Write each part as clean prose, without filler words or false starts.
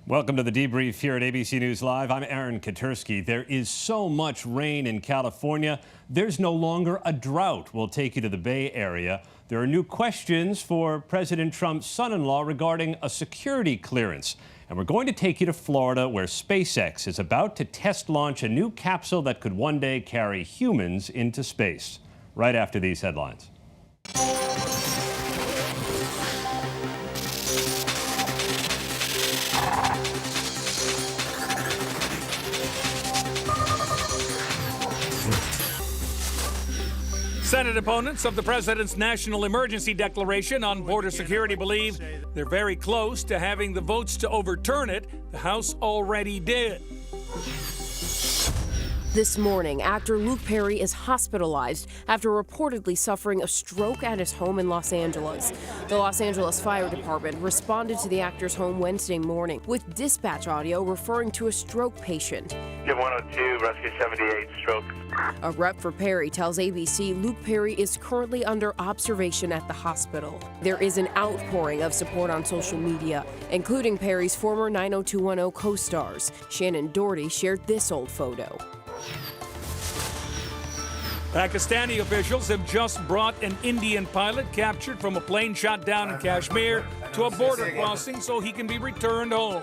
Welcome to the Debrief here at ABC News Live. I'm Aaron Katersky. There is so much rain in California, there's no longer a drought. We'll take you to the Bay Area. There are new questions for President Trump's son-in-law regarding a security clearance. And we're going to take you to Florida, where SpaceX is about to test launch a new capsule that could one day carry humans into space. Right after these headlines. Senate opponents of the president's national emergency declaration on border security believe they're very close to having the votes to overturn it. The House already did. This morning, actor Luke Perry is hospitalized after reportedly suffering a stroke at his home in Los Angeles. The Los Angeles Fire Department responded to the actor's home Wednesday morning with dispatch audio referring to a stroke patient. Get 102, rescue 78, stroke. A rep for Perry tells ABC Luke Perry is currently under observation at the hospital. There is an outpouring of support on social media, including Perry's former 90210 co-stars. Shannon Doherty shared this old photo. Pakistani officials have just brought an Indian pilot captured from a plane shot down in Kashmir to a border crossing so he can be returned home.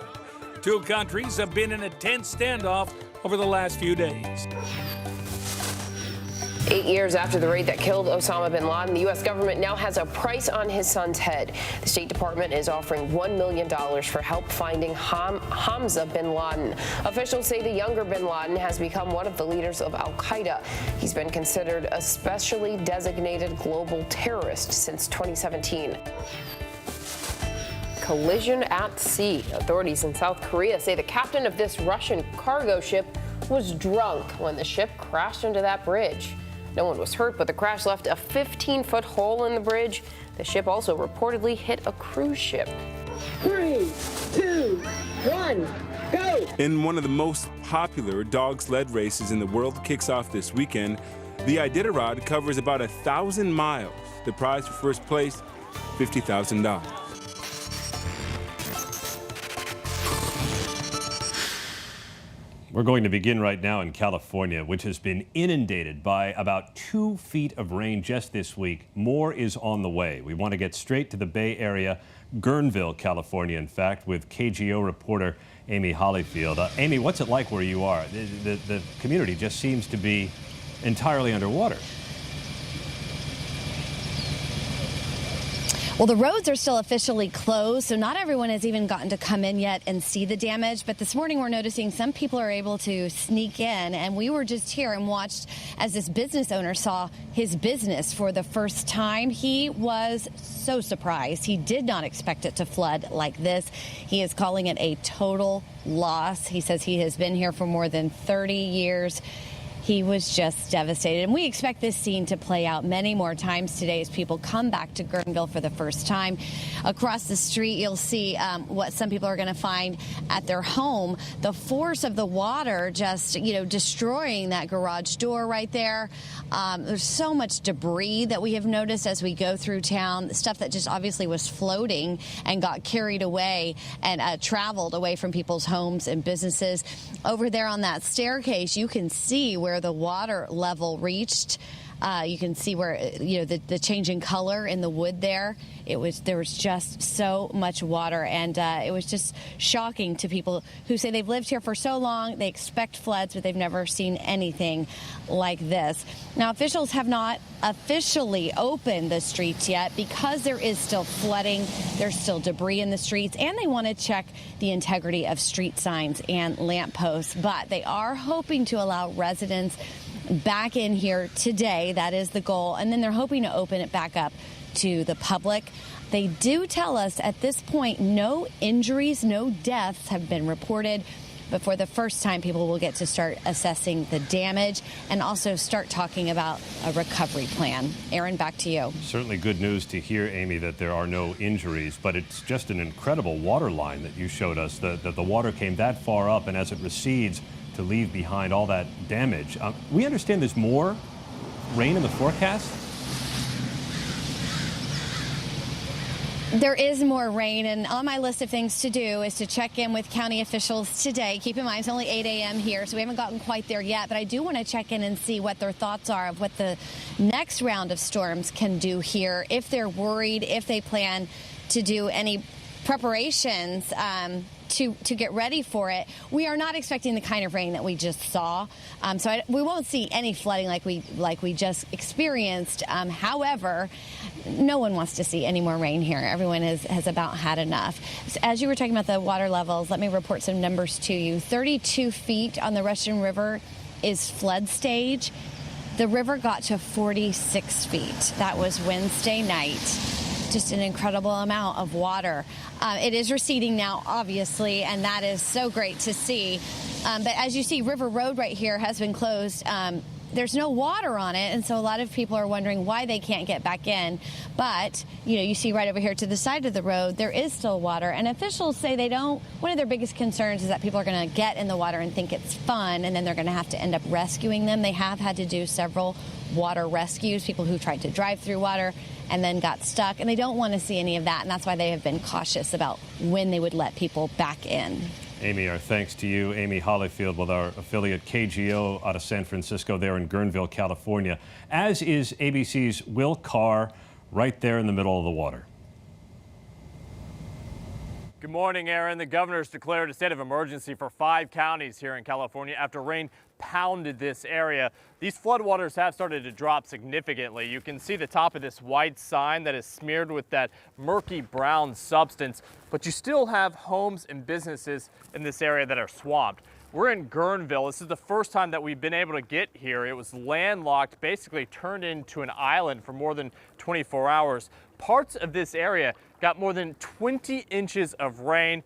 Two countries have been in a tense standoff over the last few days. 8 years after the raid that killed Osama bin Laden, the U.S. government now has a price on his son's head. The State Department is offering $1 million for help finding Hamza bin Laden. Officials say the younger bin Laden has become one of the leaders of al-Qaeda. He's been considered a specially designated global terrorist since 2017. Collision at sea. Authorities in South Korea say the captain of this Russian cargo ship was drunk when the ship crashed into that bridge. No one was hurt, but the crash left a 15-foot hole in the bridge. The ship also reportedly hit a cruise ship. 3, 2, 1, go! In one of the most popular dog sled races in the world kicks off this weekend, the Iditarod covers about 1,000 miles. The prize for first place, $50,000. We're going to begin right now in California, which has been inundated by about 2 feet of rain just this week. More is on the way. We want to get straight to the Bay Area, Guerneville, California, in fact, with KGO reporter Amy Hollyfield. Amy, what's it like where you are? The community just seems to be entirely underwater. Well, the roads are still officially closed, so not everyone has even gotten to come in yet and see the damage. But this morning, we're noticing some people are able to sneak in, and we were just here and watched as this business owner saw his business for the first time. He was so surprised. He did not expect it to flood like this. He is calling it a total loss. He says he has been here for more than 30 years. He was just devastated. And we expect this scene to play out many more times today as people come back to Guerneville for the first time. Across the street, you'll see what some people are going to find at their home. The force of the water just, destroying that garage door right there. There's so much debris that we have noticed as we go through town, stuff that just obviously was floating and got carried away and traveled away from people's homes and businesses. Over there on that staircase, you can see where the water level reached. You can see where, the change in color in the wood there. There was just so much water, and it was just shocking to people who say they've lived here for so long. They expect floods, but they've never seen anything like this. Now, officials have not officially opened the streets yet because there is still flooding. There's still debris in the streets, and they want to check the integrity of street signs and lampposts. But they are hoping to allow residents back in here today. That is the goal. And then they're hoping to open it back up to the public. They do tell us at this point no injuries, no deaths have been reported. But for the first time, people will get to start assessing the damage and also start talking about a recovery plan. Aaron, back to you. Certainly good news to hear, Amy, that there are no injuries, but it's just an incredible water line that you showed us, that the water came that far up, and as it recedes, to leave behind all that damage. We understand there's more rain in the forecast? There is more rain, and on my list of things to do is to check in with county officials today. Keep in mind, it's only 8 a.m. here, so we haven't gotten quite there yet, but I do want to check in and see what their thoughts are of what the next round of storms can do here, if they're worried, if they plan to do any preparations to get ready for it. We are not expecting the kind of rain that we just saw, so we won't see any flooding like we just experienced. However, no one wants to see any more rain here. Everyone has about had enough. So as you were talking about the water levels, let me report some numbers to you. 32 feet on the Russian River is flood stage. The river got to 46 feet. That was Wednesday night. Just an incredible amount of water. It is receding now, obviously, and that is so great to see. But as you see, River Road right here has been closed. There's no water on it, and so a lot of people are wondering why they can't get back in. But, you see right over here to the side of the road, there is still water. And officials say one of their biggest concerns is that people are going to get in the water and think it's fun, and then they're going to have to end up rescuing them. They have had to do several water rescues, people who tried to drive through water and then got stuck, and they don't want to see any of that, and that's why they have been cautious about when they would let people back in. Amy, our thanks to you. Amy Hollyfield with our affiliate KGO out of San Francisco there in Guerneville, California, as is ABC's Will Carr right there in the middle of the water. Good morning, Aaron. The governor's declared a state of emergency for 5 counties here in California after rain pounded this area. These floodwaters have started to drop significantly. You can see the top of this white sign that is smeared with that murky brown substance, but you still have homes and businesses in this area that are swamped. We're in Guerneville. This is the first time that we've been able to get here. It was landlocked, basically turned into an island for more than 24 hours. Parts of this area got more than 20 inches of rain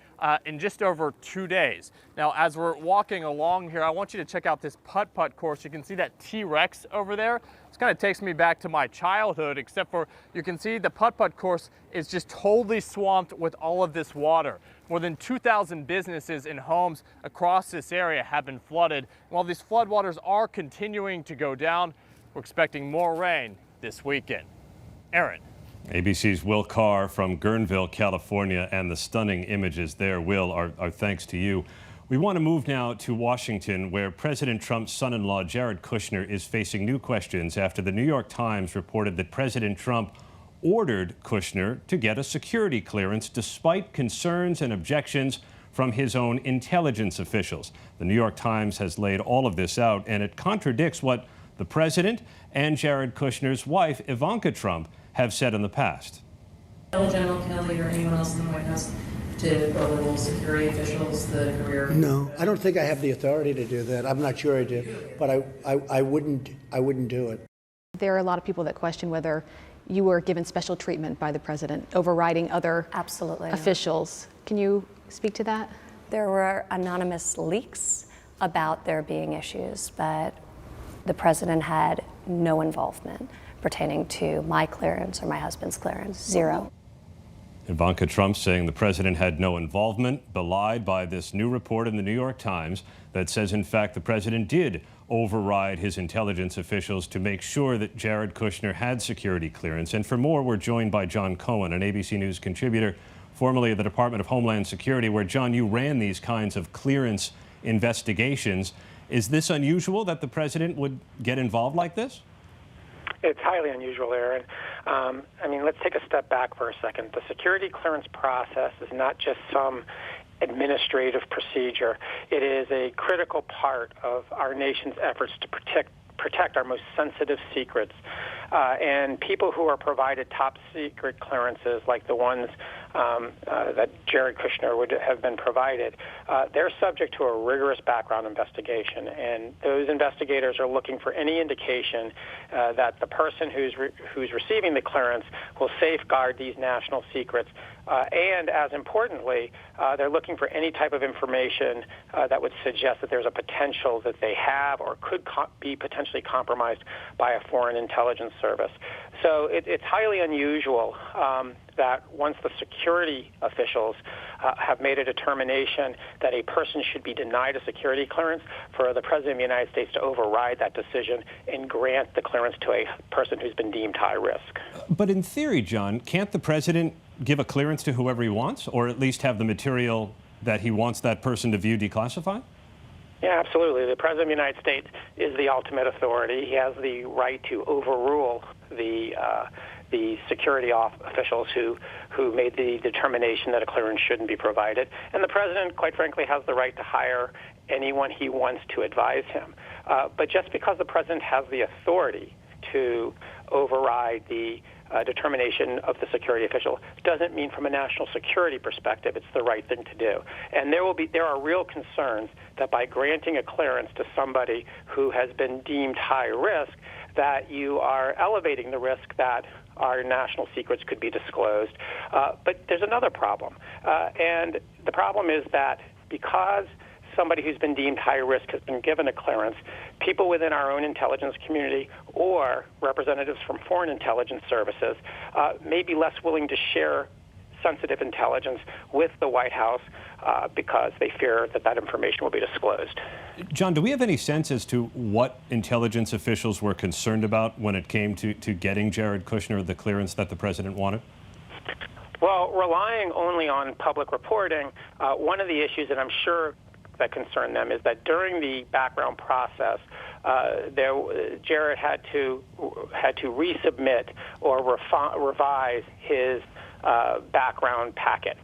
in just over 2 days. Now, as we're walking along here, I want you to check out this putt-putt course. You can see that T-Rex over there. This kind of takes me back to my childhood, except for you can see the putt-putt course is just totally swamped with all of this water. More than 2,000 businesses and homes across this area have been flooded. While these floodwaters are continuing to go down, we're expecting more rain this weekend. Aaron. ABC's Will Carr from Guerneville, California, and the stunning images there. Will, our thanks to you. We want to move now to Washington, where President Trump's son-in-law, Jared Kushner, is facing new questions after the New York Times reported that President Trump ordered Kushner to get a security clearance despite concerns and objections from his own intelligence officials. The New York Times has laid all of this out, and it contradicts what the president and Jared Kushner's wife, Ivanka Trump, have said in the past. Tell General Kelly or anyone else in the White House to belittle security officials, the career? No, I don't think I have the authority to do that. I'm not sure I do, but I wouldn't do it. There are a lot of people that question whether you were given special treatment by the president, overriding other officials. Can you speak to that? There were anonymous leaks about there being issues, but the president had no involvement pertaining to my clearance or my husband's clearance. Zero. Ivanka Trump saying the president had no involvement, belied by this new report in the New York Times that says, in fact, the president did override his intelligence officials to make sure that Jared Kushner had security clearance. And for more, we're joined by John Cohen, an ABC News contributor, formerly of the Department of Homeland Security, where, John, you ran these kinds of clearance investigations. Is this unusual that the president would get involved like this? It's highly unusual, Aaron. Let's take a step back for a second. The security clearance process is not just some administrative procedure. It is a critical part of our nation's efforts to protect our most sensitive secrets. And people who are provided top secret clearances, like the ones that Jared Kushner would have been provided, they're subject to a rigorous background investigation. And those investigators are looking for any indication that the person who's receiving the clearance will safeguard these national secrets. And as importantly, they're looking for any type of information that would suggest that there's a potential that they have or could be potentially compromised by a foreign intelligence service. So it's highly unusual that once the security officials have made a determination that a person should be denied a security clearance, for the President of the United States to override that decision and grant the clearance to a person who's been deemed high risk. But in theory, John, can't the president give a clearance to whoever he wants, or at least have the material that he wants that person to view declassified? Yeah, absolutely. The President of the United States is the ultimate authority. He has the right to overrule the security officials who made the determination that a clearance shouldn't be provided. And the President, quite frankly, has the right to hire anyone he wants to advise him. But just because the President has the authority to override the determination of the security official doesn't mean from a national security perspective it's the right thing to do. And there are real concerns that by granting a clearance to somebody who has been deemed high risk, that you are elevating the risk that our national secrets could be disclosed. But there's another problem. And the problem is that because somebody who's been deemed high risk has been given a clearance, people within our own intelligence community or representatives from foreign intelligence services may be less willing to share sensitive intelligence with the White House because they fear that information will be disclosed. John, do we have any sense as to what intelligence officials were concerned about when it came to getting Jared Kushner the clearance that the president wanted? Well, relying only on public reporting, one of the issues that I'm sure that concern them is that during the background process, Jared had to resubmit or revise his background packet,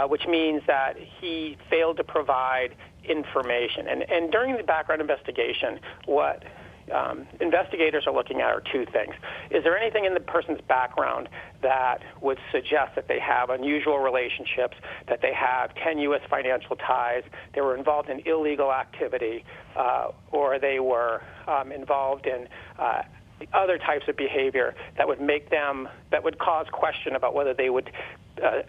which means that he failed to provide information. And during the background investigation, what investigators are looking at are two things. Is there anything in the person's background that would suggest that they have unusual relationships, that they have tenuous financial ties, they were involved in illegal activity, or they were involved in other types of behavior that would cause question about whether they would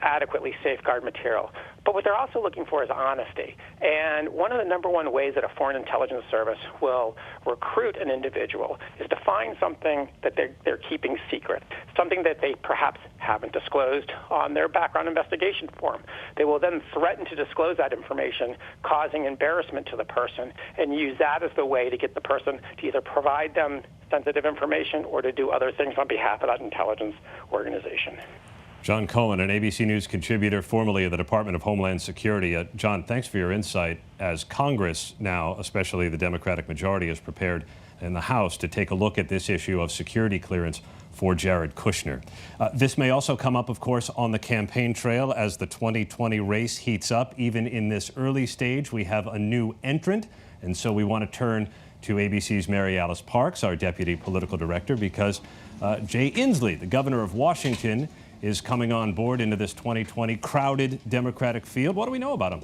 adequately safeguard material. But what they're also looking for is honesty. And one of the number one ways that a foreign intelligence service will recruit an individual is to find something that they're keeping secret, something that they perhaps haven't disclosed on their background investigation form. They will then threaten to disclose that information, causing embarrassment to the person, and use that as the way to get the person to either provide them sensitive information or to do other things on behalf of that intelligence organization. John Cohen, an ABC News contributor, formerly of the Department of Homeland Security. John, thanks for your insight. As Congress now, especially the Democratic majority, is prepared in the House to take a look at this issue of security clearance for Jared Kushner. This may also come up, of course, on the campaign trail as the 2020 race heats up. Even in this early stage, we have a new entrant, and so we want to turn to ABC's Mary Alice Parks, our deputy political director, because Jay Inslee, the governor of Washington, is coming on board into this 2020 crowded Democratic field. What do we know about him?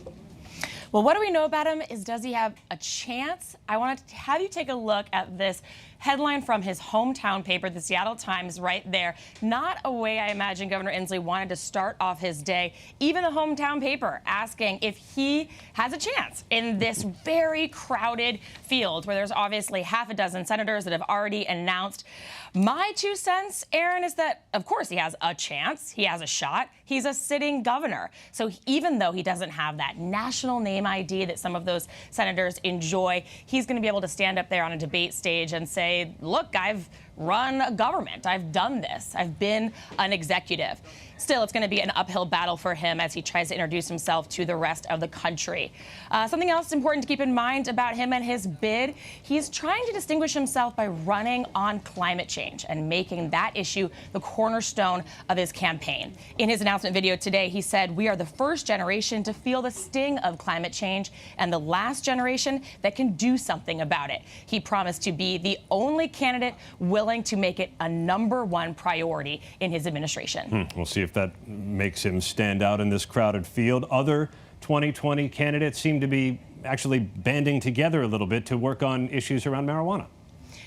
Well, what do we know about him is, does he have a chance? I want to have you take a look at this headline from his hometown paper, the Seattle Times, right there. Not a way I imagine Governor Inslee wanted to start off his day. Even the hometown paper asking if he has a chance in this very crowded field where there's obviously half a dozen senators that have already announced. My 2 cents, Aaron, is that, of course, he has a chance. He has a shot. He's a sitting governor. So even though he doesn't have that national name ID that some of those senators enjoy, he's going to be able to stand up there on a debate stage and say, look, I've run a government. I've done this. I've been an executive. Still, it's going to be an uphill battle for him as he tries to introduce himself to the rest of the country. Something else important to keep in mind about him and his bid, he's trying to distinguish himself by running on climate change and making that issue the cornerstone of his campaign. In his announcement video today, he said, "We are the first generation to feel the sting of climate change and the last generation that can do something about it." He promised to be the only candidate willing to make it a #1 priority in his administration. We'll see if that makes him stand out in this crowded field. Other 2020 candidates seem to be actually banding together a little bit to work on issues around marijuana.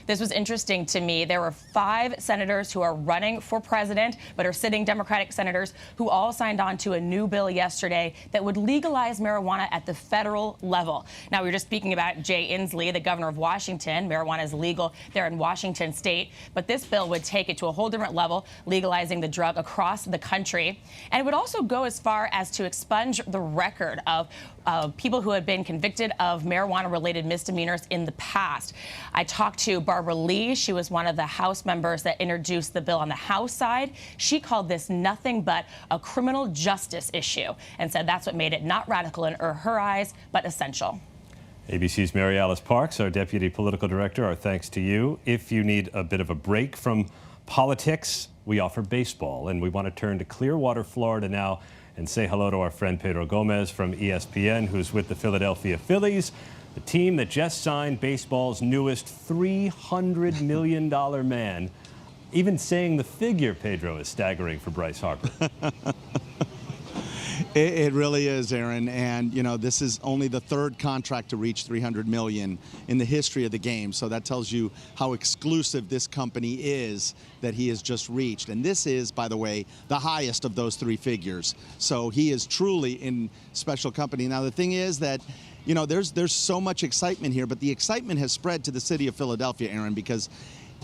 This was interesting to me. There were 5 senators who are running for president, but are sitting Democratic senators who all signed on to a new bill yesterday that would legalize marijuana at the federal level. Now, we were just speaking about Jay Inslee, the governor of Washington. Marijuana is legal there in Washington state, but this bill would take it to a whole different level, legalizing the drug across the country. And it would also go as far as to expunge the record of people who had been convicted of marijuana-related misdemeanors in the past. I talked to Barbara Lee. She was one of the House members that introduced the bill on the House side. She called this nothing but a criminal justice issue and said that's what made it not radical in her eyes, but essential. ABC's Mary Alice Parks, our Deputy Political Director, our thanks to you. If you need a bit of a break from politics, we offer baseball, and we want to turn to Clearwater, Florida now and say hello to our friend Pedro Gomez from ESPN, who's with the Philadelphia Phillies, the team that just signed baseball's newest $300 million man. Even saying the figure, Pedro, is staggering for Bryce Harper. It really is, Aaron, and you know, this is only the third contract to reach $300 million in the history of the game, so that tells you how exclusive this company is that he has just reached. And this is, by the way, the highest of those three figures, so he is truly in special company. Now, the thing is that, you know, there's so much excitement here, but the excitement has spread to the city of Philadelphia, Aaron, because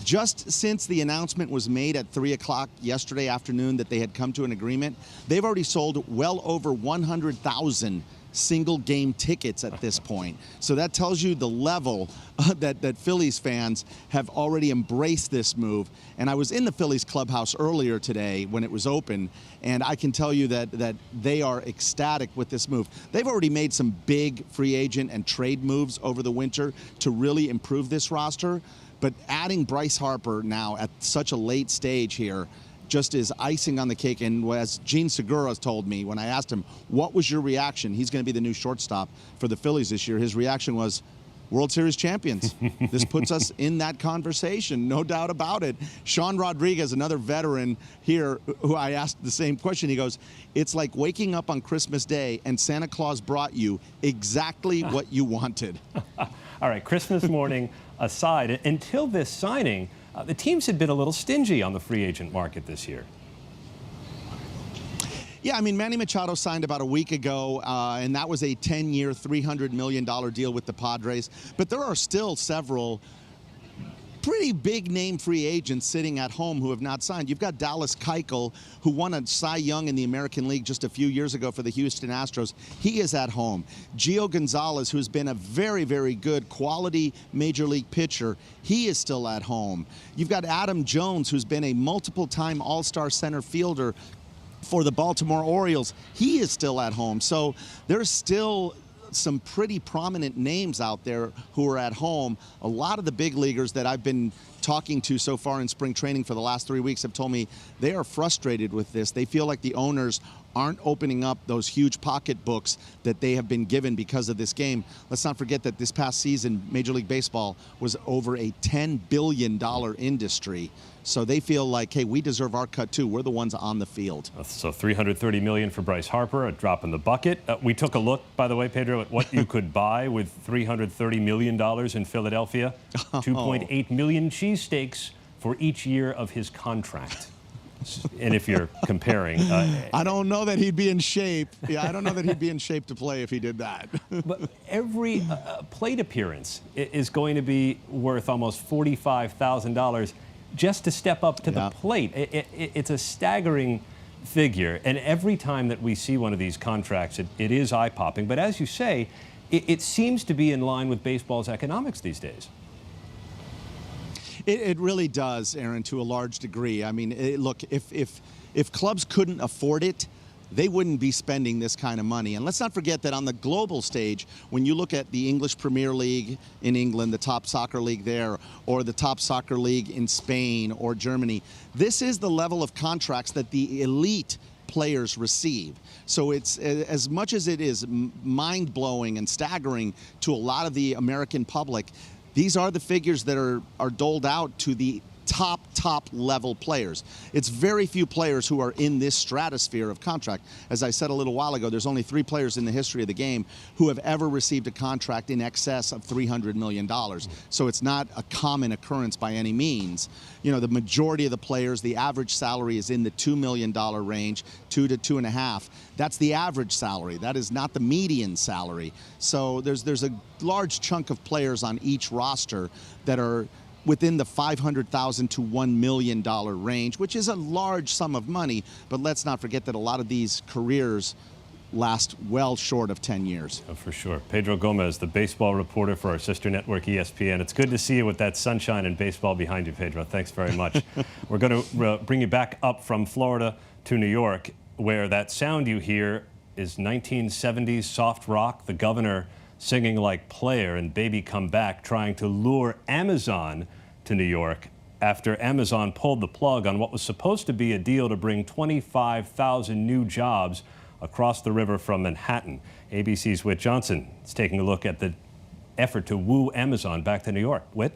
just since the announcement was made at 3 o'clock yesterday afternoon that they had come to an agreement, they've already sold well over 100,000 single game tickets at this point. So that tells you the level that Phillies fans have already embraced this move. And I was in the Phillies clubhouse earlier today when it was open, and I can tell you that they are ecstatic with this move. They've already made some big free agent and trade moves over the winter to really improve this roster. But adding Bryce Harper now at such a late stage here just is icing on the cake. And as Gene Segura told me when I asked him, what was your reaction? He's going to be the new shortstop for the Phillies this year. His reaction was, World Series champions. This puts us in that conversation, no doubt about it. Sean Rodriguez, another veteran here, who I asked the same question, he goes, it's like waking up on Christmas Day and Santa Claus brought you exactly what you wanted. All right, Christmas morning aside, until this signing, the teams had been a little stingy on the free agent market this year. Yeah, I mean, Manny Machado signed about a week ago, and that was a 10-year, $300 million deal with the Padres. But there are still several pretty big-name free agents sitting at home who have not signed. You've got Dallas Keuchel, who won a Cy Young in the American League just a few years ago for the Houston Astros. He is at home. Gio Gonzalez, who's been a very, very good quality major league pitcher, he is still at home. You've got Adam Jones, who's been a multiple-time All-Star center fielder for the Baltimore Orioles. He is still at home. So there's still some pretty prominent names out there who are at home. A lot of the big leaguers that I've been talking to so far in spring training for the last 3 weeks have told me they are frustrated with this. They feel like the owners aren't opening up those huge pocketbooks that they have been given because of this game. Let's not forget that this past season, Major League Baseball was over a $10 billion industry. So they feel like, hey, we deserve our cut too. We're the ones on the field. So $330 million for Bryce Harper, a drop in the bucket. We took a look, by the way, Pedro, at what you could buy with $330 million in Philadelphia. 2.8 million cheesesteaks for each year of his contract. And if you're comparing, I don't know that he'd be in shape. Yeah, I don't know that he'd be in shape to play if he did that. But every plate appearance is going to be worth almost $45,000 just to step up to the plate. It's a staggering figure. And every time that we see one of these contracts, it is eye-popping. But as you say, it seems to be in line with baseball's economics these days. It really does, Aaron, to a large degree. I mean, look, if clubs couldn't afford it, they wouldn't be spending this kind of money. And let's not forget that on the global stage, when you look at the English Premier League in England, the top soccer league there, or the top soccer league in Spain or Germany, this is the level of contracts that the elite players receive. So it's, as much as it is mind-blowing and staggering to a lot of the American public, these are the figures that are doled out to the top level players. It's very few players who are in this stratosphere of contract. As I said a little while ago, there's only 3 players in the history of the game who have ever received a contract in excess of $300 million. So it's not a common occurrence by any means. You know, the majority of the players, the average salary is in the $2 million range, 2 to 2.5. That's the average salary. That is not the median salary. So there's a large chunk of players on each roster that are within the $500,000 to $1 million range, which is a large sum of money. But let's not forget that a lot of these careers last well short of 10 years. Oh, for sure. Pedro Gomez, the baseball reporter for our sister network, ESPN. It's good to see you with that sunshine and baseball behind you, Pedro. Thanks very much. We're going to bring you back up from Florida to New York, where that sound you hear is 1970s soft rock. The governor singing like Player and Baby Come Back, trying to lure Amazon to New York after Amazon pulled the plug on what was supposed to be a deal to bring 25,000 new jobs across the river from Manhattan. ABC's Whit Johnson is taking a look at the effort to woo Amazon back to New York. Whit?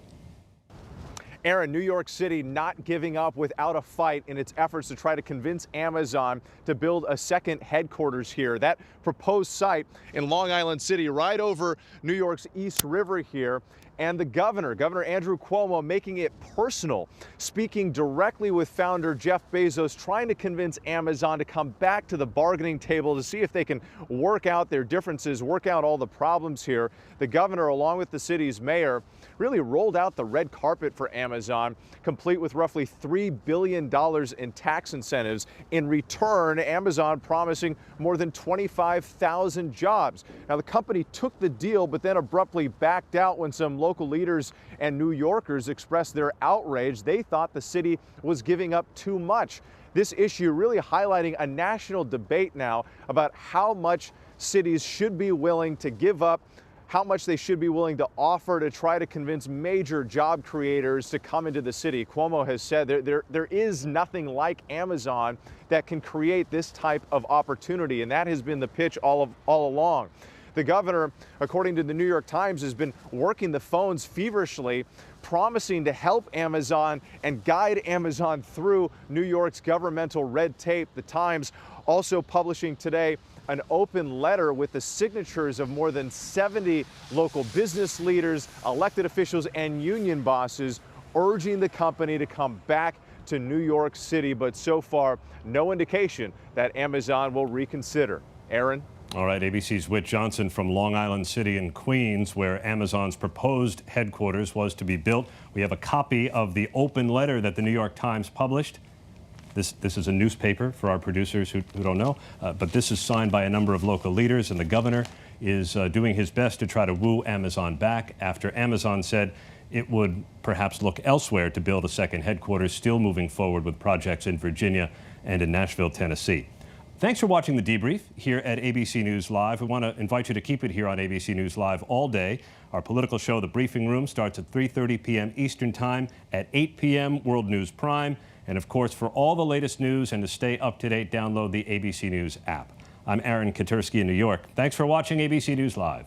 Aaron, New York City not giving up without a fight in its efforts to try to convince Amazon to build a second headquarters here. That proposed site in Long Island City, right over New York's East River here. And the Governor Andrew Cuomo, making it personal, speaking directly with founder Jeff Bezos, trying to convince Amazon to come back to the bargaining table to see if they can work out their differences, work out all the problems here. The governor, along with the city's mayor, really rolled out the red carpet for Amazon, complete with roughly $3 billion in tax incentives. In return, Amazon promising more than 25,000 jobs. Now, the company took the deal, but then abruptly backed out when some local leaders and New Yorkers expressed their outrage. They thought the city was giving up too much. This issue really highlighting a national debate now about how much cities should be willing to give up, how much they should be willing to offer to try to convince major job creators to come into the city. Cuomo has said there is nothing like Amazon that can create this type of opportunity, and that has been the pitch all along. The governor, according to the New York Times, has been working the phones feverishly, promising to help Amazon and guide Amazon through New York's governmental red tape. The Times also publishing today an open letter with the signatures of more than 70 local business leaders, elected officials, and union bosses urging the company to come back to New York City. But so far, no indication that Amazon will reconsider. Aaron? All right, ABC's Whit Johnson from Long Island City in Queens, where Amazon's proposed headquarters was to be built. We have a copy of the open letter that the New York Times published. This is a newspaper for our producers who don't know, but this is signed by a number of local leaders, and the governor is doing his best to try to woo Amazon back after Amazon said it would perhaps look elsewhere to build a second headquarters, still moving forward with projects in Virginia and in Nashville, Tennessee. Thanks for watching The Debrief here at ABC News Live. We want to invite you to keep it here on ABC News Live all day. Our political show, The Briefing Room, starts at 3:30 p.m. Eastern Time, at 8 p.m. World News Prime. And of course, for all the latest news and to stay up to date, download the ABC News app. I'm Aaron Katursky in New York. Thanks for watching ABC News Live.